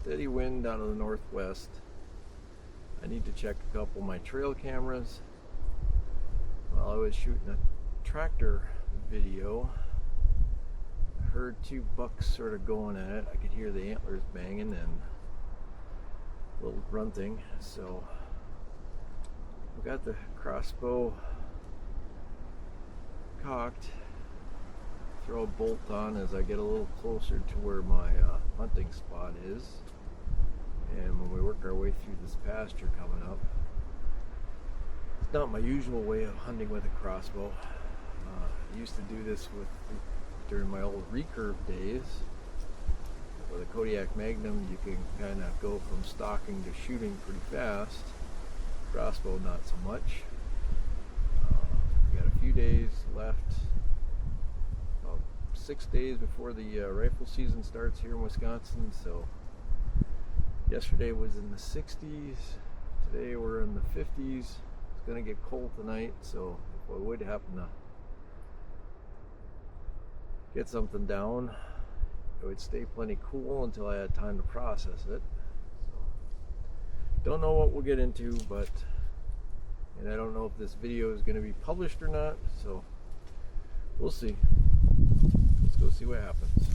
steady wind out of the northwest. I need to check a couple of my trail cameras. While I was shooting a tractor video, I heard two bucks sort of going at it. I could hear the antlers banging and a little grunting. So I've got the crossbow cocked. Throw a bolt on as I get a little closer to where my hunting spot is. And when we work our way through this pasture coming up, it's not my usual way of hunting with a crossbow. I used to do this during my old recurve days. With a Kodiak Magnum, you can kind of go from stalking to shooting pretty fast. Crossbow, not so much. We got a few days left. 6 days before the rifle season starts here in Wisconsin, so yesterday was in the 60s, today we're in the 50s. It's gonna get cold tonight, so if I would happen to get something down, it would stay plenty cool until I had time to process it. So, don't know what we'll get into, and I don't know if this video is going to be published or not, so we'll see. Let's go see what happens.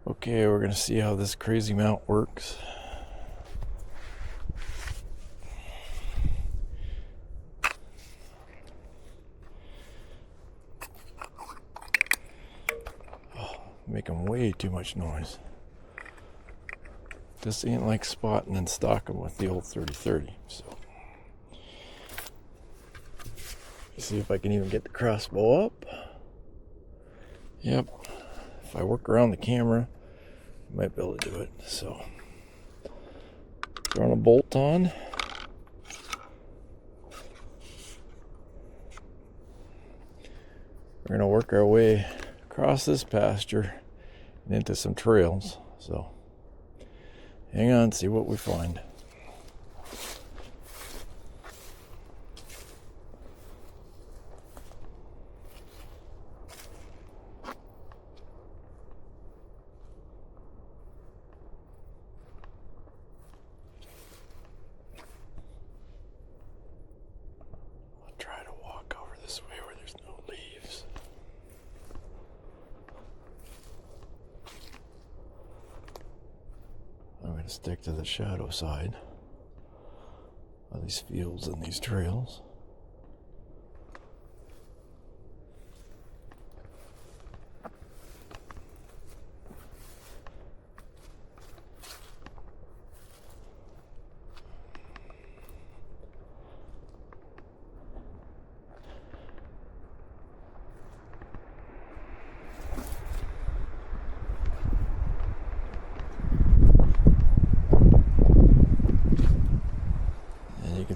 Okay, we're going to see how this crazy mount works. Oh, making way too much noise. This ain't like spotting and stalking with the old 30-30, so. See if I can even get the crossbow up. Yep. If I work around the camera, I might be able to do it. So, throwing a bolt on. We're going to work our way across this pasture and into some trails. So, hang on, see what we find. Stick to the shadow side of these fields and these trails.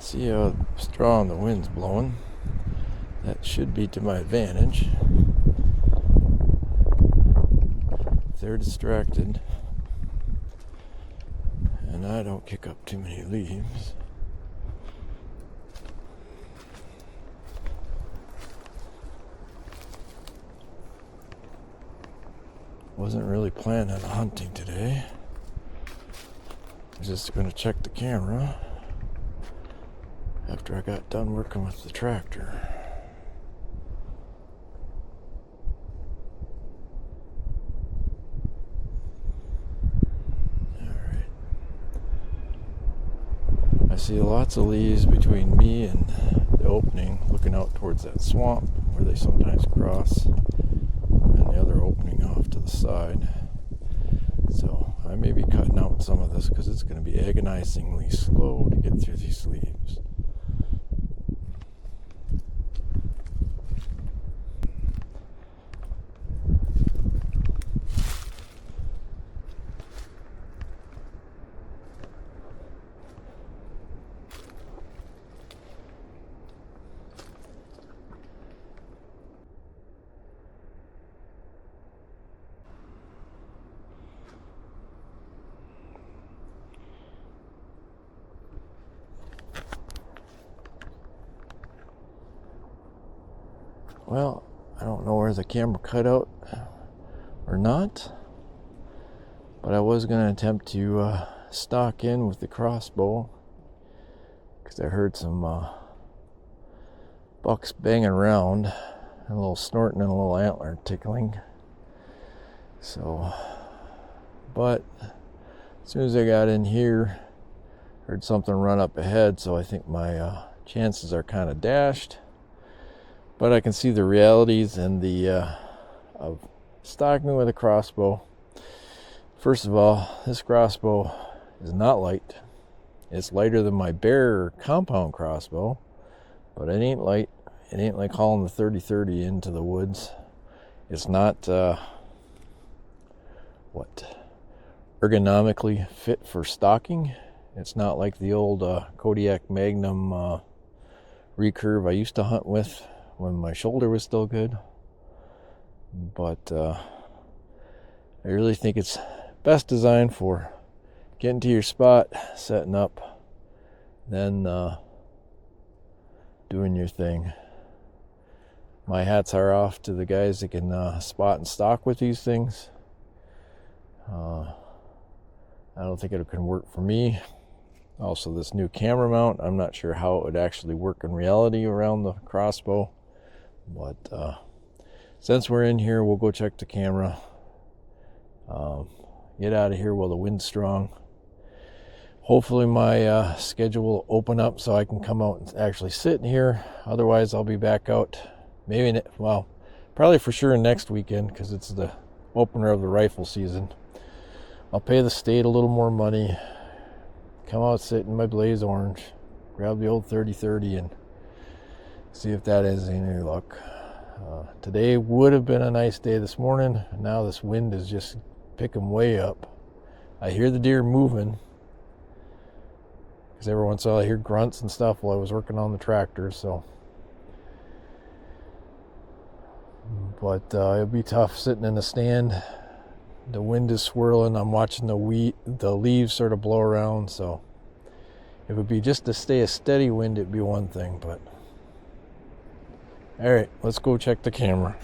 See how strong the wind's blowing. That should be to my advantage. If they're distracted and I don't kick up too many leaves. Wasn't really planning on hunting today. I was just going to check the camera after I got done working with the tractor. Alright. I see lots of leaves between me and the opening, looking out towards that swamp where they sometimes cross, and the other opening off to the side. So I may be cutting out some of this because it's going to be agonizingly slow to get through these leaves. Well, I don't know where the camera cut out or not, but I was going to attempt to stalk in with the crossbow because I heard some bucks banging around and a little snorting and a little antler tickling. So, but as soon as I got in here, heard something run up ahead, so I think my chances are kind of dashed. But I can see the realities and the of stalking with a crossbow. First of all, this crossbow is not light. It's lighter than my bear compound crossbow, but it ain't light. It ain't like hauling the 30-30 into the woods. It's not ergonomically fit for stalking. It's not like the old Kodiak Magnum recurve I used to hunt with when my shoulder was still good. But I really think it's best designed for getting to your spot, setting up, then doing your thing. My hats are off to the guys that can spot and stalk with these things. I don't think it can work for me. Also, this new camera mount, I'm not sure how it would actually work in reality around the crossbow. But since we're in here, we'll go check the camera. Get out of here while the wind's strong. Hopefully my schedule will open up so I can come out and actually sit in here. Otherwise, I'll be back out. Maybe, well, probably for sure next weekend because it's the opener of the rifle season. I'll pay the state a little more money, come out, sit in my Blaze Orange, grab the old 30-30 and see if that has any luck. Today would have been a nice day this morning. Now this wind is just picking way up. I hear the deer moving because every once in a while I hear grunts and stuff while I was working on the tractor. So, but it'll be tough sitting in the stand. The wind is swirling. I'm watching the leaves sort of blow around. So if it would be just to stay a steady wind, it'd be one thing. But all right, let's go check the camera.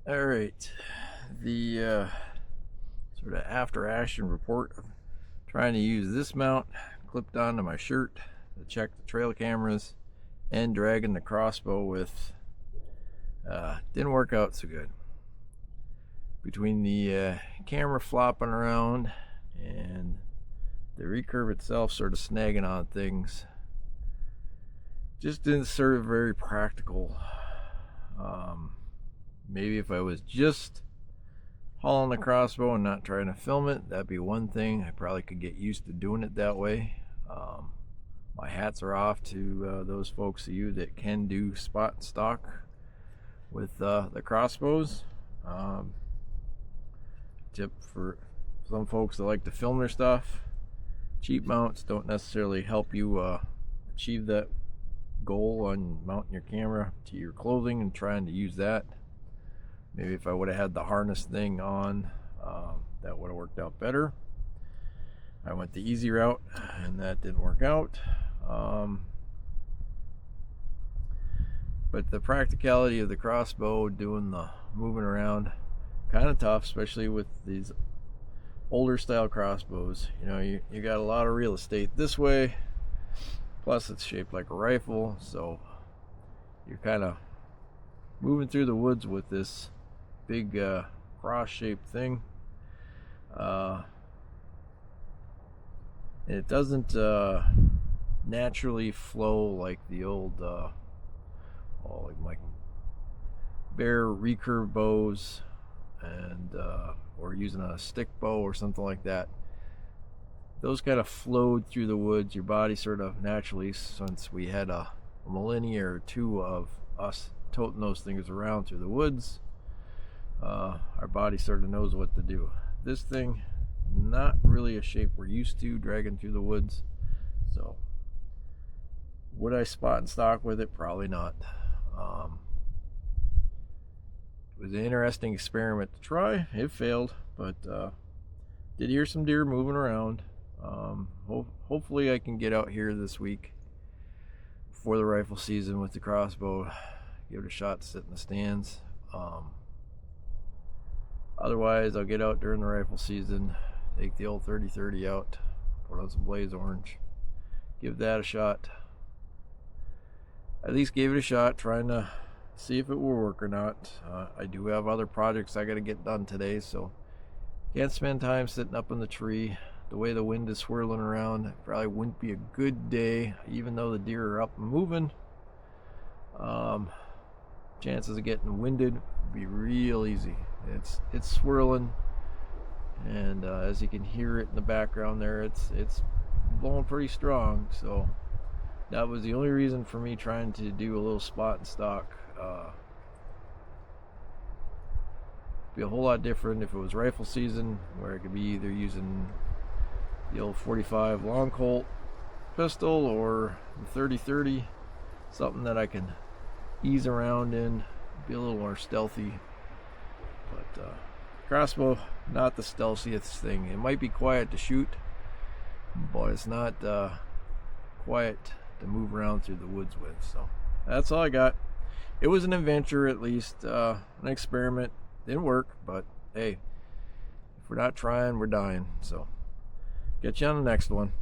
All right, the sort of after action report of trying to use this mount, clipped onto my shirt to check the trail cameras, and dragging the crossbow with didn't work out so good. Between the camera flopping around and the recurve itself sort of snagging on things, just didn't serve very practical. Maybe if I was just hauling the crossbow and not trying to film it, that'd be one thing. I probably could get used to doing it that way. My hats are off to those folks of you that can do spot and stock with the crossbows. Tip for some folks that like to film their stuff: cheap mounts don't necessarily help you achieve that goal on mounting your camera to your clothing and trying to use that. Maybe if I would have had the harness thing on, that would have worked out better. I went the easy route and that didn't work out. But the practicality of the crossbow, doing the moving around, kind of tough, especially with these older style crossbows. You know, you got a lot of real estate this way, plus it's shaped like a rifle, so you're kind of moving through the woods with this big cross-shaped thing. It doesn't naturally flow like the old like my bare recurve bows, and or using a stick bow or something like that. Those kind of flowed through the woods. Your body sort of naturally, since we had a millennia or two of us toting those things around through the woods, our body sort of knows what to do. This thing, not really a shape we're used to dragging through the woods. So would I spot and stock with it? Probably not. It was an interesting experiment to try. It failed, but did hear some deer moving around. Hopefully I can get out here this week before the rifle season with the crossbow, give it a shot to sit in the stands. Otherwise I'll get out during the rifle season, take the old 30-30 out, put on some blaze orange, give that a shot. At least gave it a shot, trying to see if it will work or not. I do have other projects I got to get done today, so can't spend time sitting up in the tree. The way the wind is swirling around, it probably wouldn't be a good day, even though the deer are up and moving. Chances of getting winded would be real easy. It's swirling, and as you can hear it in the background there, it's blowing pretty strong. So that was the only reason for me trying to do a little spot and stock. Be a whole lot different if it was rifle season, where I could be either using the old 45 long Colt pistol or the 30-30, something that I can ease around in, be a little more stealthy. But crossbow, not the stealthiest thing. It might be quiet to shoot, but it's not quiet to move around through the woods with. So that's all I got. It was an adventure, at least an experiment. Didn't work, but hey, if we're not trying, we're dying. So get you on the next one.